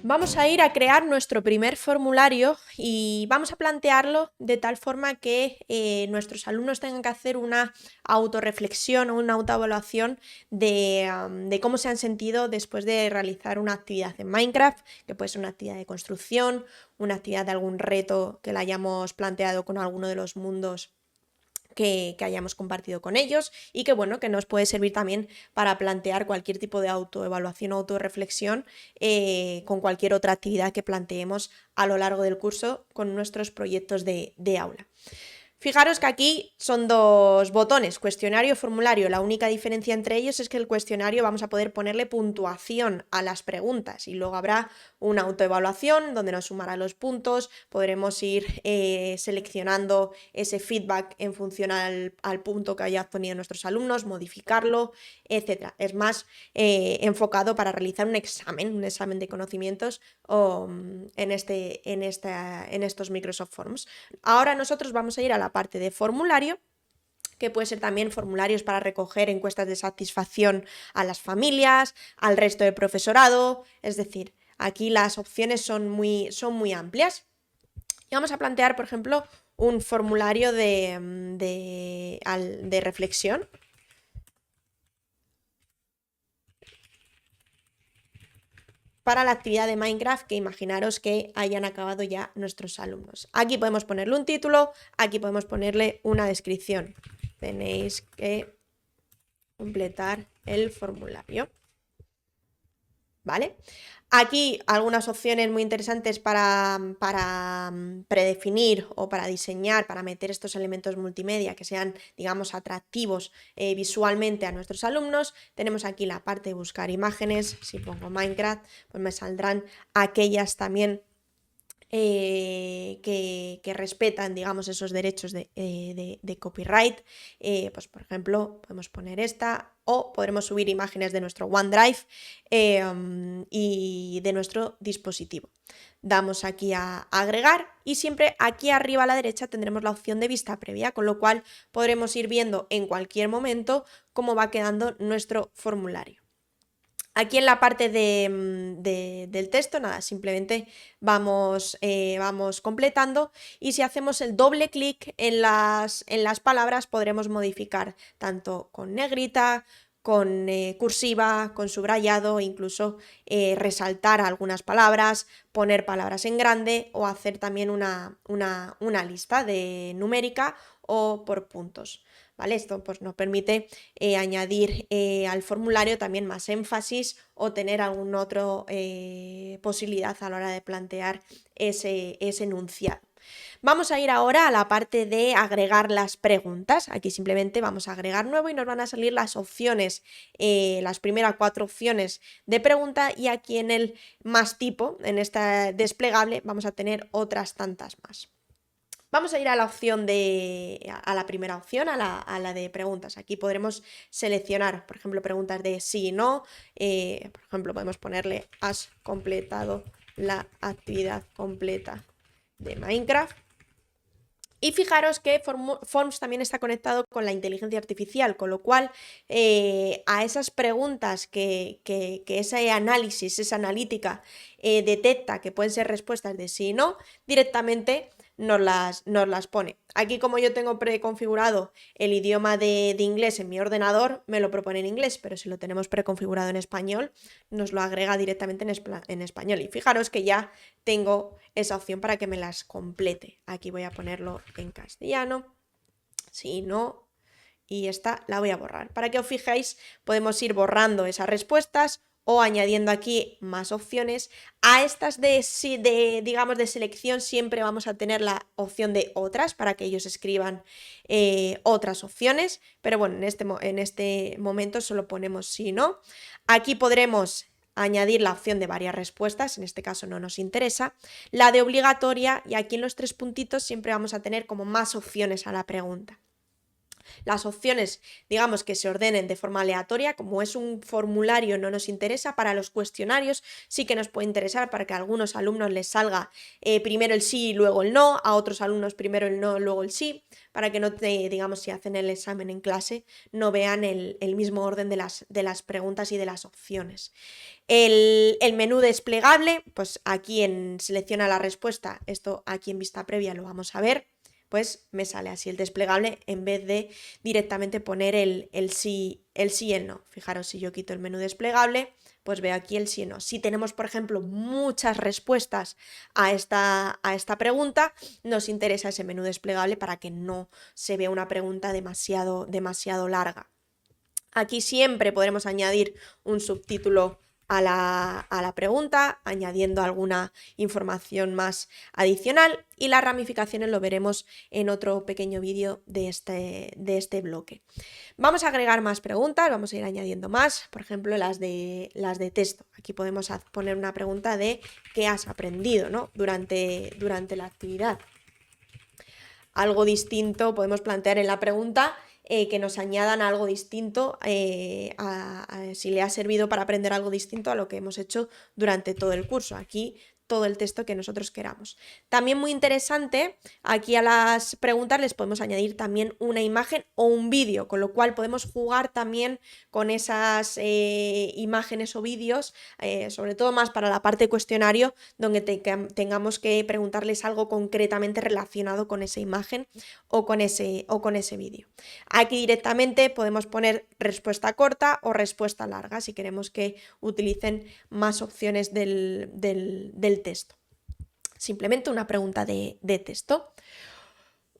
Vamos a ir a crear nuestro primer formulario y vamos a plantearlo de tal forma que nuestros alumnos tengan que hacer una autorreflexión o una autoevaluación de cómo se han sentido después de realizar una actividad en Minecraft, que puede ser una actividad de construcción, una actividad de algún reto que la hayamos planteado con alguno de los mundos que hayamos compartido con ellos y que bueno, que nos puede servir también para plantear cualquier tipo de autoevaluación o autorreflexión con cualquier otra actividad que planteemos a lo largo del curso con nuestros proyectos de aula. Fijaros que aquí son dos botones, cuestionario, formulario. La única diferencia entre ellos es que el cuestionario vamos a poder ponerle puntuación a las preguntas y luego habrá una autoevaluación donde nos sumará los puntos, podremos ir seleccionando ese feedback en función al punto que haya obtenido nuestros alumnos, modificarlo, etc. Es más enfocado para realizar un examen de conocimientos en estos Microsoft Forms. Ahora nosotros vamos a ir a la parte de formulario, que puede ser también formularios para recoger encuestas de satisfacción a las familias, al resto del profesorado, es decir, aquí las opciones son muy amplias. Y vamos a plantear, por ejemplo, un formulario de reflexión. Para la actividad de Minecraft que imaginaros que hayan acabado ya nuestros alumnos. Aquí podemos ponerle un título, aquí podemos ponerle una descripción. Tenéis que completar el formulario. ¿Vale? Aquí algunas opciones muy interesantes para predefinir o para diseñar, para meter estos elementos multimedia que sean, digamos, atractivos visualmente a nuestros alumnos. Tenemos aquí la parte de buscar imágenes. Si pongo Minecraft, pues me saldrán aquellas también que respetan, digamos, esos derechos de copyright. Pues, por ejemplo, podemos poner esta o podremos subir imágenes de nuestro OneDrive y de nuestro dispositivo. Damos aquí a agregar y siempre aquí arriba a la derecha tendremos la opción de vista previa, con lo cual podremos ir viendo en cualquier momento cómo va quedando nuestro formulario. Aquí en la parte del texto, nada, simplemente vamos completando y si hacemos el doble clic en las palabras podremos modificar tanto con negrita, con cursiva, con subrayado, incluso resaltar algunas palabras, poner palabras en grande o hacer también una lista numérica o por puntos. ¿Vale? Esto pues, nos permite añadir al formulario también más énfasis o tener alguna otra posibilidad a la hora de plantear ese enunciado. Vamos a ir ahora a la parte de agregar las preguntas. Aquí simplemente vamos a agregar nuevo y nos van a salir las opciones, las primeras 4 opciones de pregunta y aquí en el más tipo, en este desplegable, vamos a tener otras tantas más. Vamos a ir a la opción a la primera opción, a la de preguntas. Aquí podremos seleccionar, por ejemplo, preguntas de sí y no. Por ejemplo, podemos ponerle ¿has completado la actividad completa de Minecraft? Y fijaros que Forms también está conectado con la inteligencia artificial, con lo cual a esas preguntas que ese análisis, esa analítica detecta que pueden ser respuestas de sí y no, directamente nos las pone. Aquí como yo tengo preconfigurado el idioma de inglés en mi ordenador, me lo propone en inglés, pero si lo tenemos preconfigurado en español, nos lo agrega directamente en español. Y fijaros que ya tengo esa opción para que me las complete. Aquí voy a ponerlo en castellano, si no, y esta la voy a borrar. Para que os fijéis, podemos ir borrando esas respuestas o añadiendo aquí más opciones. A estas digamos, de selección siempre vamos a tener la opción de otras para que ellos escriban otras opciones, pero bueno, en este momento solo ponemos sí, no. Aquí podremos añadir la opción de varias respuestas, en este caso no nos interesa, la de obligatoria y aquí en los 3 puntitos siempre vamos a tener como más opciones a la pregunta. Las opciones, digamos que se ordenen de forma aleatoria, como es un formulario no nos interesa. Para los cuestionarios sí que nos puede interesar para que a algunos alumnos les salga primero el sí y luego el no, a otros alumnos primero el no, luego el sí, para que no, digamos, si hacen el examen en clase, no vean el mismo orden de las preguntas y de las opciones. El menú desplegable, pues aquí en selecciona la respuesta, esto aquí en vista previa lo vamos a ver, pues me sale así el desplegable en vez de directamente poner el sí y el no. Fijaros, si yo quito el menú desplegable, pues veo aquí el sí y no. Si tenemos, por ejemplo, muchas respuestas a esta pregunta, nos interesa ese menú desplegable para que no se vea una pregunta demasiado larga. Aquí siempre podremos añadir un subtítulo a la pregunta, añadiendo alguna información más adicional, y las ramificaciones lo veremos en otro pequeño vídeo de este bloque. Vamos a agregar más preguntas, vamos a ir añadiendo más, por ejemplo las de texto. Aquí podemos poner una pregunta de qué has aprendido, ¿no? durante la actividad. Algo distinto podemos plantear en la pregunta, que nos añadan algo distinto, si le ha servido para aprender algo distinto a lo que hemos hecho durante todo el curso. Aquí todo el texto que nosotros queramos. También muy interesante, aquí a las preguntas les podemos añadir también una imagen o un vídeo, con lo cual podemos jugar también con esas imágenes o vídeos, sobre todo más para la parte de cuestionario, donde tengamos que preguntarles algo concretamente relacionado con esa imagen o con ese vídeo. Aquí directamente podemos poner respuesta corta o respuesta larga, si queremos que utilicen más opciones del texto. Simplemente una pregunta de texto.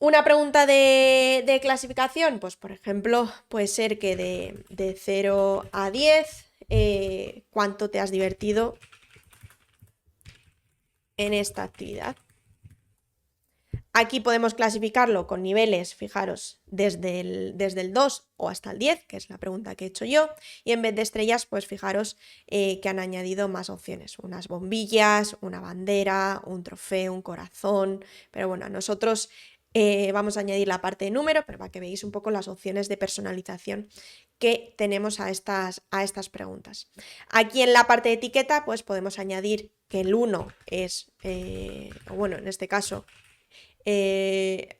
Una pregunta de clasificación, pues por ejemplo, puede ser que de 0 a 10, ¿cuánto te has divertido en esta actividad? Aquí podemos clasificarlo con niveles, fijaros, desde el 2 o hasta el 10, que es la pregunta que he hecho yo, y en vez de estrellas, pues fijaros que han añadido más opciones, unas bombillas, una bandera, un trofeo, un corazón, pero bueno, nosotros vamos a añadir la parte de número, pero para que veáis un poco las opciones de personalización que tenemos a estas preguntas. Aquí en la parte de etiqueta, pues podemos añadir que el 1 es, bueno, en este caso,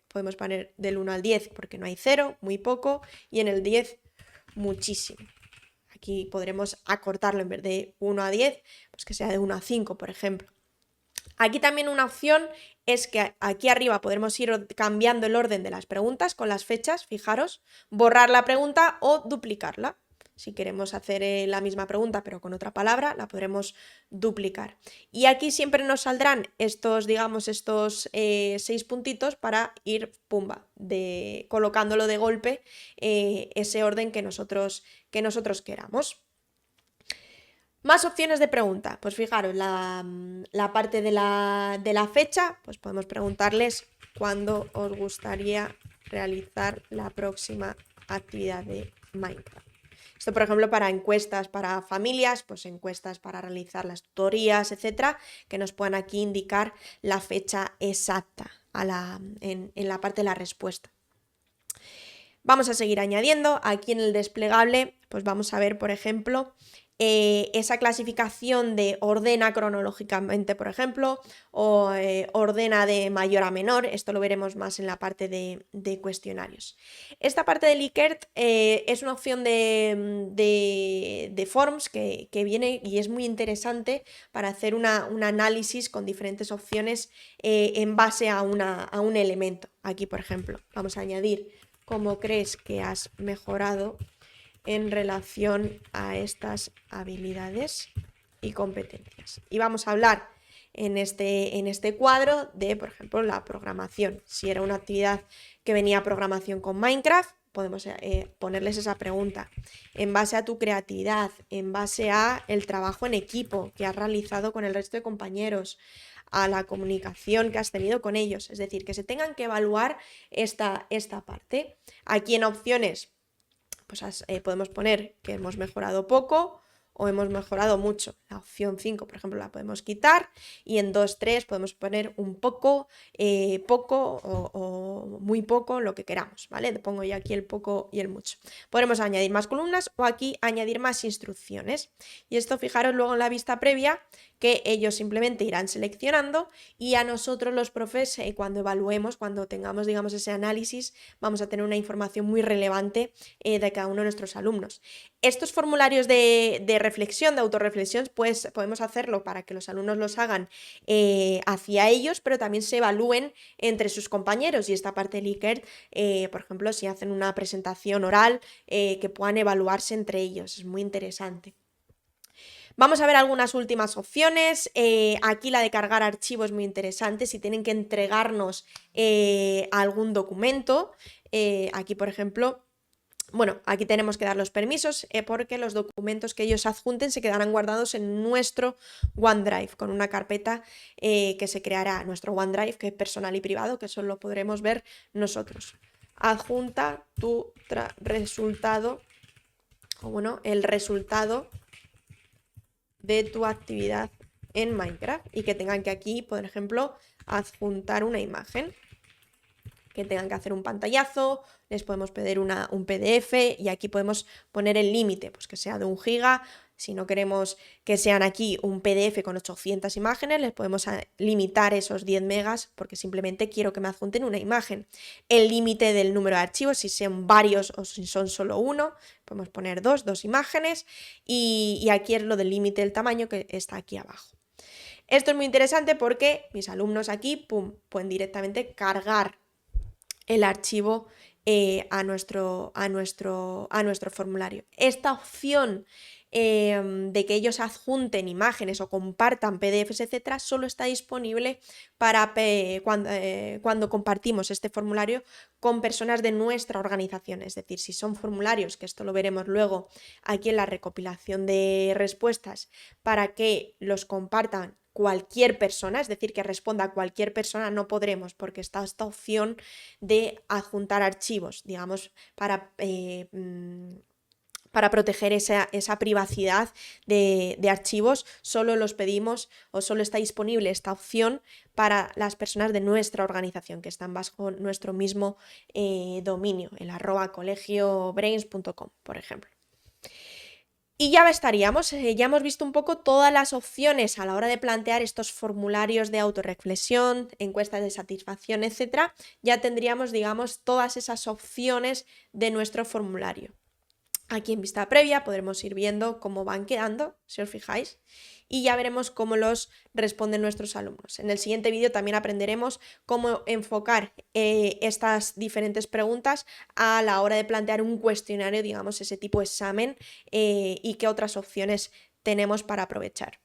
podemos poner del 1 al 10 porque no hay 0, muy poco, y en el 10 muchísimo. Aquí podremos acortarlo en vez de 1 a 10, pues que sea de 1 a 5, por ejemplo. Aquí también una opción es que aquí arriba podremos ir cambiando el orden de las preguntas con las fechas, fijaros, borrar la pregunta o duplicarla. Si queremos hacer la misma pregunta pero con otra palabra, la podremos duplicar. Y aquí siempre nos saldrán estos, digamos, 6 puntitos para ir, pumba, colocándolo de golpe, ese orden que nosotros queramos. Más opciones de pregunta, pues fijaros, la parte de la fecha, pues podemos preguntarles cuándo os gustaría realizar la próxima actividad de Minecraft. Esto, por ejemplo, para encuestas para familias, pues encuestas para realizar las tutorías, etcétera, que nos puedan aquí indicar la fecha exacta en la parte de la respuesta. Vamos a seguir añadiendo. Aquí en el desplegable, pues vamos a ver, por ejemplo, esa clasificación de ordena cronológicamente, por ejemplo, o ordena de mayor a menor. Esto lo veremos más en la parte de cuestionarios. Esta parte de Likert es una opción de forms que viene y es muy interesante para hacer un análisis con diferentes opciones en base a un elemento. Aquí, por ejemplo, vamos a añadir cómo crees que has mejorado en relación a estas habilidades y competencias. Y vamos a hablar en este cuadro de, por ejemplo, la programación. Si era una actividad que venía programación con Minecraft, podemos ponerles esa pregunta. En base a tu creatividad, en base a el trabajo en equipo que has realizado con el resto de compañeros, a la comunicación que has tenido con ellos. Es decir, que se tengan que evaluar esta parte. Aquí en opciones, pues podemos poner que hemos mejorado poco o hemos mejorado mucho. La opción 5, por ejemplo, la podemos quitar y en 2, 3 podemos poner un poco, poco o muy poco, lo que queramos, ¿vale? Pongo yo aquí el poco y el mucho. Podremos añadir más columnas o aquí añadir más instrucciones. Y esto, fijaros luego en la vista previa, que ellos simplemente irán seleccionando y a nosotros los profes, cuando evaluemos, cuando tengamos, digamos, ese análisis, vamos a tener una información muy relevante de cada uno de nuestros alumnos. Estos formularios de reflexión, de autorreflexión, pues podemos hacerlo para que los alumnos los hagan hacia ellos, pero también se evalúen entre sus compañeros. Y esta parte del Likert, por ejemplo, si hacen una presentación oral, que puedan evaluarse entre ellos. Es muy interesante. Vamos a ver algunas últimas opciones. Aquí la de cargar archivos es muy interesante. Si tienen que entregarnos algún documento, aquí por ejemplo, bueno, aquí tenemos que dar los permisos porque los documentos que ellos adjunten se quedarán guardados en nuestro OneDrive con una carpeta que se creará, nuestro OneDrive, que es personal y privado, que solo podremos ver nosotros. Adjunta tu resultado, o bueno, el resultado de tu actividad en Minecraft y que tengan que aquí, por ejemplo, adjuntar una imagen, que tengan que hacer un pantallazo, les podemos pedir un PDF y aquí podemos poner el límite, pues que sea de 1 giga. Si no queremos que sean aquí un PDF con 800 imágenes, les podemos limitar esos 10 megas porque simplemente quiero que me adjunten una imagen. El límite del número de archivos, si son varios o si son solo uno, podemos poner dos imágenes y aquí es lo del límite del tamaño que está aquí abajo. Esto es muy interesante porque mis alumnos aquí pueden directamente cargar el archivo a nuestro formulario. Esta opción de que ellos adjunten imágenes o compartan PDFs, etcétera, solo está disponible para cuando compartimos este formulario con personas de nuestra organización. Es decir, si son formularios, que esto lo veremos luego aquí en la recopilación de respuestas, para que los compartan cualquier persona, es decir, que responda a cualquier persona, no podremos, porque está esta opción de adjuntar archivos, digamos, para proteger esa privacidad de archivos. Solo los pedimos o solo está disponible esta opción para las personas de nuestra organización, que están bajo nuestro mismo dominio, el @colegiobrains.com, por ejemplo. Y ya estaríamos, ya hemos visto un poco todas las opciones a la hora de plantear estos formularios de autorreflexión, encuestas de satisfacción, etcétera. Ya tendríamos, digamos, todas esas opciones de nuestro formulario. Aquí en vista previa podremos ir viendo cómo van quedando, si os fijáis, y ya veremos cómo los responden nuestros alumnos. En el siguiente vídeo también aprenderemos cómo enfocar estas diferentes preguntas a la hora de plantear un cuestionario, digamos, ese tipo de examen, y qué otras opciones tenemos para aprovechar.